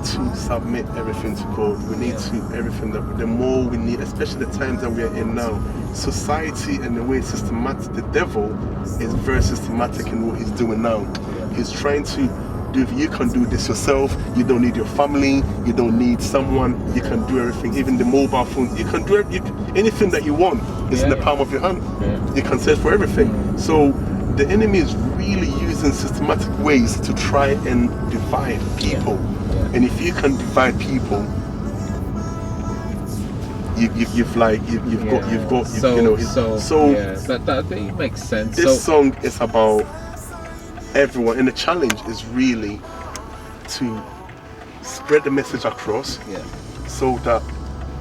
to submit everything to God. We need to everything that the more we need, especially the times that we are in now. Society and the way it's systematic, the devil is very systematic in what he's doing now. He's trying to do. If you can do this yourself, you don't need your family, you don't need someone. You can do everything, even the mobile phone. You can do anything that you want. It's in the palm of your hand. You can search for everything. So the enemy is really using systematic ways to try and divide people. And if you can divide people, you've got that makes sense. This song is about everyone, and the challenge is really to spread the message across, so that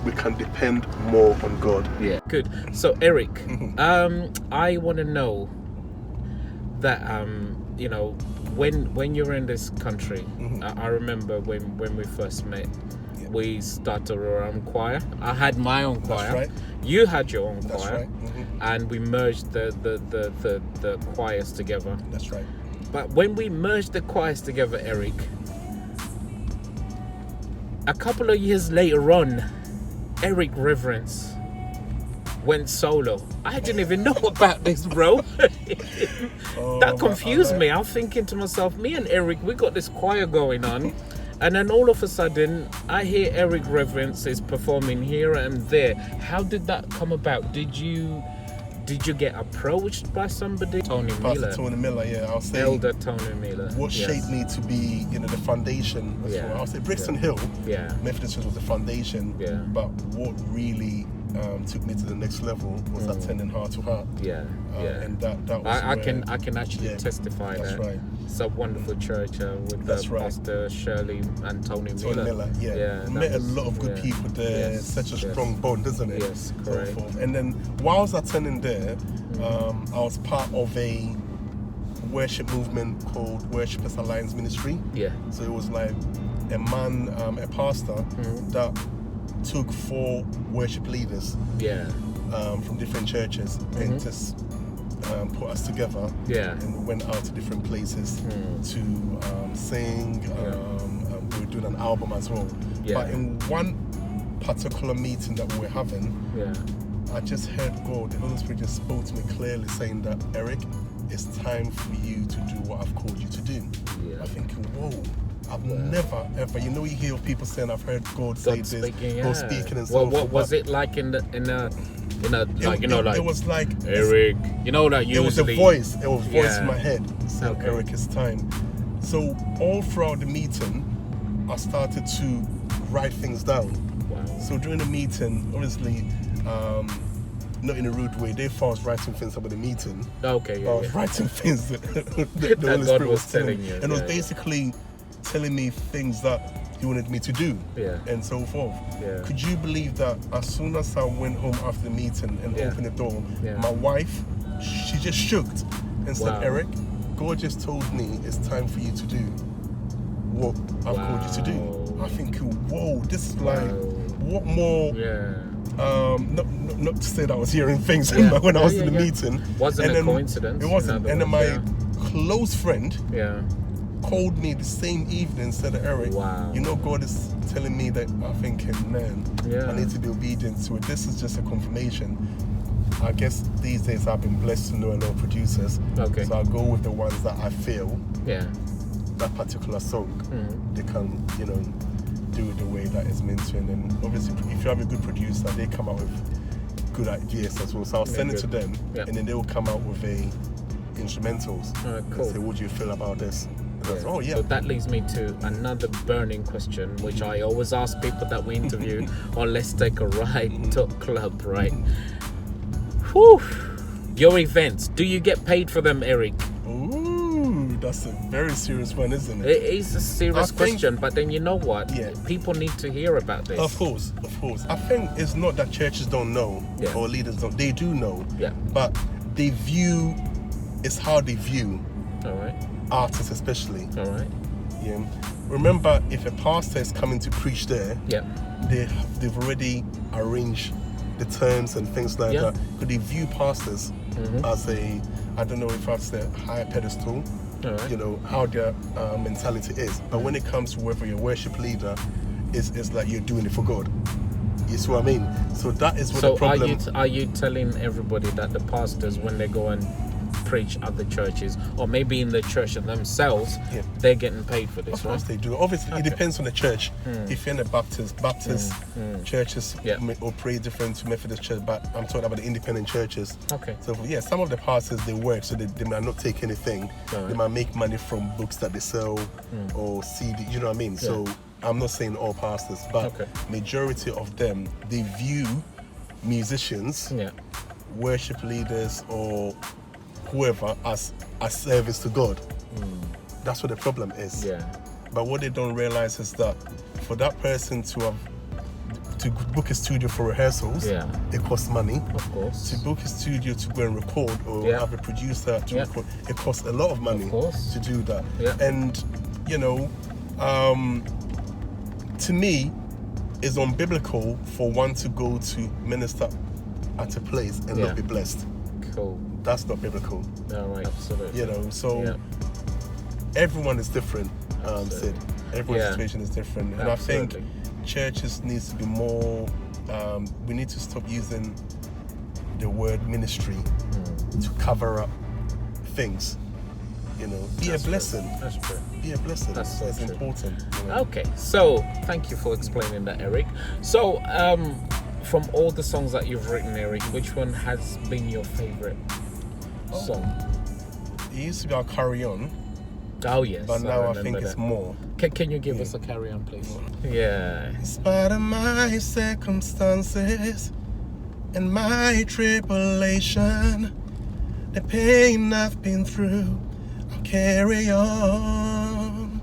we can depend more on God. Yeah, good. So Eric, I want to know that when you're in this country, I remember when we first met, we started our own choir. I had my own choir. That's right. You had your own choir. That's right. And we merged the choirs together. That's right. But when we merged the choirs together, Eric, a couple of years later on, Eric Reverence went solo. I didn't even know about this, bro. That confused me. I'm thinking to myself, me and Eric, we got this choir going on, and then all of a sudden I hear Eric Reverence is performing here and there. How did that come about? Did you get approached by somebody? Tony Miller. Tony Miller, yeah. I'll say Elder Tony Miller. What shaped me to be, the foundation. I'll say Brixton Hill. Methodist Church was the foundation. But what really took me to the next level was attending Heart to Heart. And that was I can actually testify that's that. Right. It's a wonderful church with Pastor Shirley and Tony Miller. Met a lot of good people there. Such a strong bond, isn't it? Yes, correct. And then while I was attending there, I was part of a worship movement called Worshipers Alliance Ministry. So it was like a man, a pastor that took 4 worship leaders from different churches and just put us together and we went out to different places to sing. We were doing an album as well. But in one particular meeting that we were having, I just heard God, the Holy Spirit just spoke to me clearly saying that, Eric, it's time for you to do what I've called you to do. I think, whoa. I've never ever, you hear people saying, I've heard God say this, God speaking and so forth. What was it like in a like, it was like Eric, that usually it was a voice in my head saying, Eric, it's time. So all throughout the meeting, I started to write things down. So during the meeting, obviously, not in a rude way, they thought I was writing things about the meeting. I was writing things that the Holy Spirit was telling you. And it was basically telling me things that he wanted me to do and so forth. Could you believe that as soon as I went home after the meeting and opened the door, my wife, she just shook and said, Eric, God just told me it's time for you to do what I've called you to do. I think, whoa, this is like, what more? Not to say that I was hearing things when I was in the meeting. Wasn't a coincidence. It wasn't. And then my close friend called me the same evening and said, Eric, God is telling me that I think, man, I need to be obedient to it. This is just a confirmation. I guess these days I've been blessed to know a lot of producers. So I'll go with the ones that I feel that particular song, they can, do it the way that it's meant to. And then obviously if you have a good producer, they come out with good ideas as well. So I'll send it to them and then they will come out with instrumentals. Cool. Say, what do you feel about this? So that leads me to another burning question, which I always ask people that we interview on Let's Take a Ride Talk Club, right? Whew. Your events, do you get paid for them, Eric? Ooh, that's a very serious one, isn't it? It is a serious question, but then you know what? People need to hear about this. Of course. I think it's not that churches don't know or leaders don't. They do know. But they view, it's how they view. All right. Artists especially. All right. Remember, if a pastor is coming to preach there, they've already arranged the terms and things like that. Because they view pastors as I don't know if that's a higher pedestal Right. You know, how their mentality is. But when it comes to whether you're a worship leader, it's like you're doing it for God. You see what I mean? So that is what the problem. So are you telling everybody that the pastors, when they go and preach at the churches, or maybe in the church themselves, they're getting paid for this, of course right? they do. Obviously, it depends on the church. If you're in a Baptist churches operate different to Methodist church, but I'm talking about the independent churches. Okay. So some of the pastors, they work, so they might not take anything. Right. They might make money from books that they sell or CD. You know what I mean? Yeah. So I'm not saying all pastors, but majority of them, they view musicians, worship leaders, or whoever as service to God. That's what the problem is. Yeah. But what they don't realize is that for that person to book a studio for rehearsals, it costs money. Of course. To book a studio to go and record or have a producer to record, it costs a lot of money to do that. Yeah. And you know, to me, it's unbiblical for one to go to minister at a place and not be blessed. Cool. That's not biblical. No, right, absolutely. You know, so everyone is different, Sid. Everyone's situation is different. And I think churches needs to be more, we need to stop using the word ministry to cover up things. You know, be a blessing. That's true. Be a blessing. That's so true. Important. You know? Okay, so thank you for explaining that, Eric. So, from all the songs that you've written, Eric, which one has been your favorite song? It used to be our Carry On. Oh, yes. But now I think it's More. Can you give us a Carry On, please? Yeah. In spite of my circumstances and my tribulation, the pain I've been through, I'll carry on.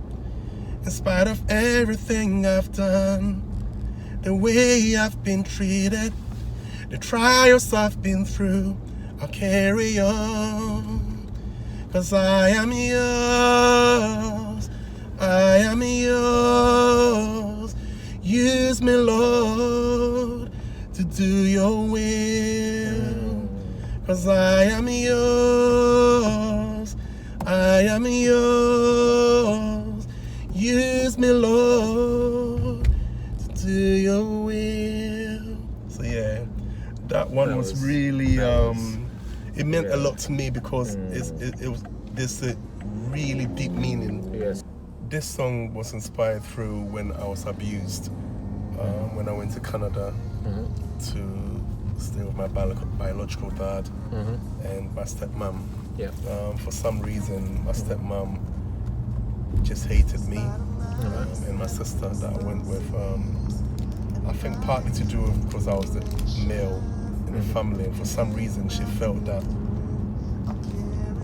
In spite of everything I've done, the way I've been treated, the trials I've been through, I'll carry on. 'Cause I am yours, I am yours. Use me, Lord, to do your will. 'Cause I am yours, I am yours. Use me, Lord, to do your will. So yeah, that one was really it meant a lot to me because there's a really deep meaning. Yes. This song was inspired through when I was abused, when I went to Canada to stay with my biological dad and my stepmom. Yeah. For some reason, my stepmom just hated me and my sister that I went with. I think partly to do with because I was the male in the family, and for some reason she felt that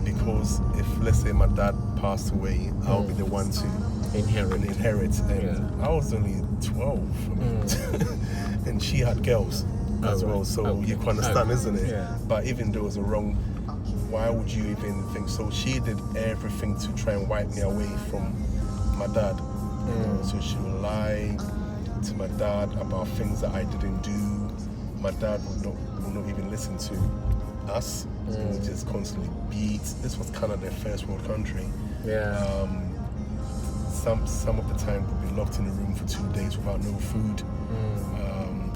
because if, let's say, my dad passed away, I'll be the one to inherit. And I was only 12 and she had girls as well, so you can understand, isn't it? Yeah. But even though it was a wrong, why would you even think so? She did everything to try and wipe me away from my dad. So she would lie to my dad about things that I didn't do. My dad would not even listen to us. He would just constantly beat. This was Canada, a first world country. Yeah. Some of the time we'd be locked in a room for 2 days without no food.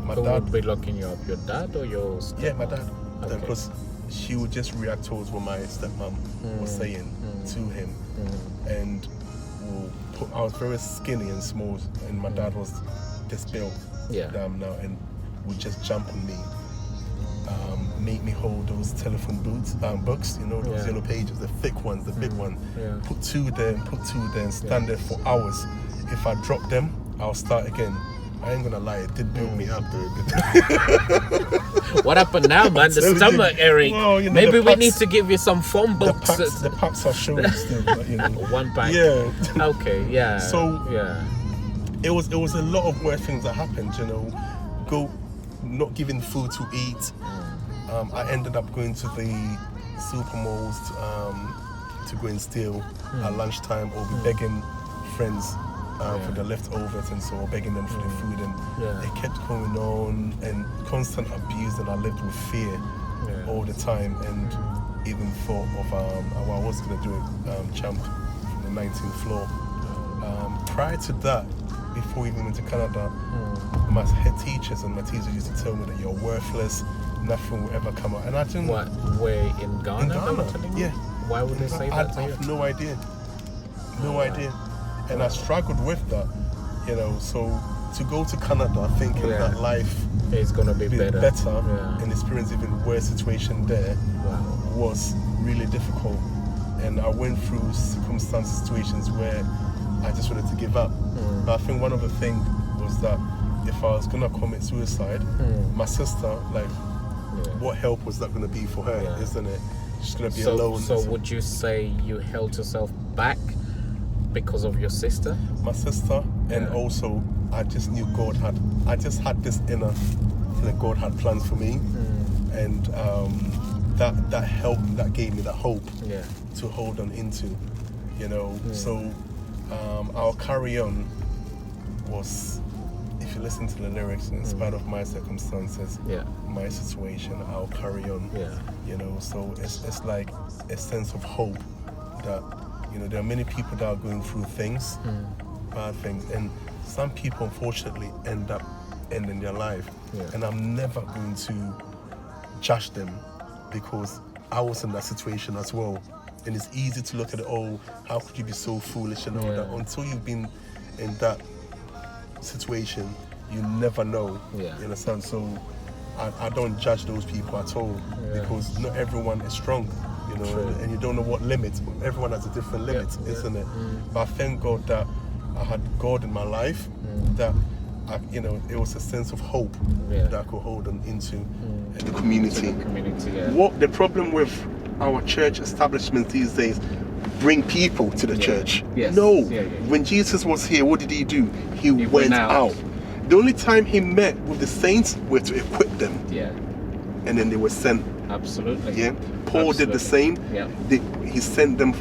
My Who dad would be locking you up? Your dad or your stepmom? Yeah, my dad. Okay. Because she would just react towards what my stepmom was saying to him. And I was very skinny and small, and my dad was this built now, and would just jump on me, make me hold those telephone books, you know, those yellow pages, the thick ones, the big one. Put two there, and stand there for hours. If I drop them, I'll start again. I ain't gonna lie, it did build me up, though. What happened now, man? The stomach, Eric. Well, you know, maybe we need to give you some phone books. The packs are showing still, but, you know. 1 pack. Yeah. Okay. Yeah. So it was a lot of weird things that happened. You know, not giving food to eat. I ended up going to the supermalls to go and steal at lunchtime, or be begging friends for the leftovers, and so begging them for the food, and it kept going on, and constant abuse, and I lived with fear all the time. And even thought of well, I was going to do a jump from the 19th floor. Prior to that, before we even went to Canada, my head teachers and my teachers used to tell me that you're worthless, nothing will ever come out. And I didn't... What, where in Ghana? In Ghana, yeah. Why would they say that to you? I have no idea. No idea. And I struggled with that, you know, so to go to Canada thinking that life is going to be better and experience even worse situation there was really difficult. And I went through situations where I just wanted to give up. But I think one of the things was that if I was going to commit suicide, my sister, like, what help was that going to be for her, isn't it? She's going to be alone. So would you say you held yourself back because of your sister? My sister, and also I just knew I just had this inner feeling God had plans for me, and that helped, that gave me that hope to hold on into, you know. So our carry on was, if you listen to the lyrics, in spite of my circumstances, my situation, I'll carry on. You know, so it's like a sense of hope that, you know, there are many people that are going through things, bad things, and some people unfortunately end up ending their life. And I'm never going to judge them, because I was in that situation as well. And it's easy to look at it, oh, how could you be so foolish and all that? Until you've been in that situation, you never know. You understand? So I don't judge those people at all, because not everyone is strong, you know, and you don't know what limits. Everyone has a different limit, isn't it? But I thank God that I had God in my life, that you know, it was a sense of hope that I could hold on into the community. What the problem with our church establishments these days, bring people to the church. No, when Jesus was here, what did he do? He went out. The only time he met with the saints were to equip them. And then they were sent. Absolutely. Paul did the same. He sent them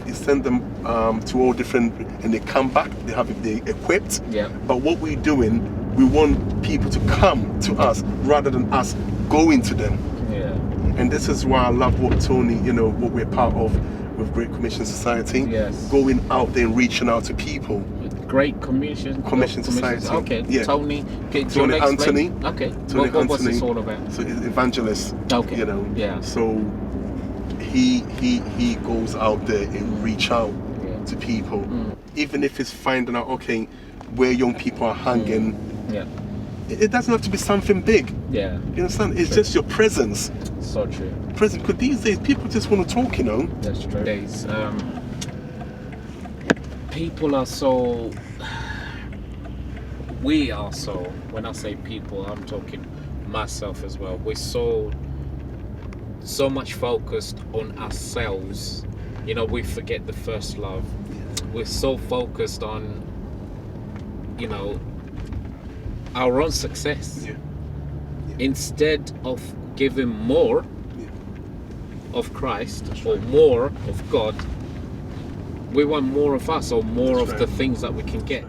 to all different, and they come back, they equipped. But what we're doing, we want people to come to us rather than us going to them. And this is why I love what Tony, you know, what we're part of with Great Commission Society. Going out there and reaching out to people. Great Commission Society. Okay. Tony Anthony. Okay. Tony Anthony. What's this all about? So he's evangelist. Okay. You know. So he goes out there and reach out to people, even if it's finding out where young people are hanging. It doesn't have to be something big. You understand? It's just your presence. So true. Presence, because these days people just want to talk, you know. That's true. Days, people are so. We are so. When I say people, I'm talking myself as well. We're so much focused on ourselves. You know, we forget the first love. We're so focused on, you know, our own success, instead of giving more of Christ or more of God. We want more of us, or more of the things that we can get.